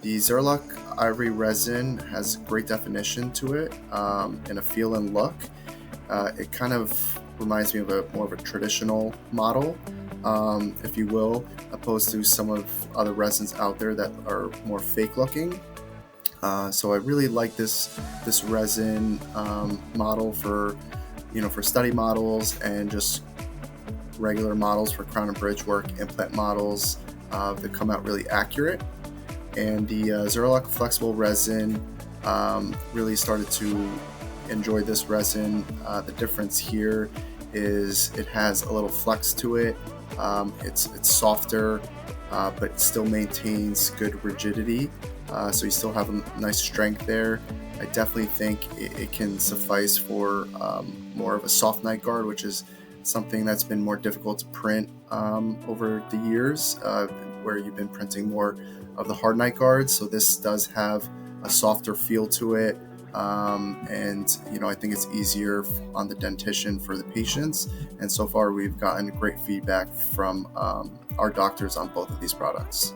The Zirlux ivory resin has great definition to it, and a feel and look. It kind of reminds me of more of a traditional model, if you will, opposed to some of other resins out there that are more fake looking. So I really like this resin model for for study models and just regular models for crown and bridge work, implant models that come out really accurate. And the Zirlux flexible resin, really started to enjoy this resin. The difference here is it has a little flex to it. It's softer, but it still maintains good rigidity. So you still have a nice strength there. I definitely think it can suffice for more of a soft night guard, which is something that's been more difficult to print over the years, where you've been printing more of the hard night guards. So this does have a softer feel to it, and I think it's easier on the dentition for the patients. And so far we've gotten great feedback from our doctors on both of these products.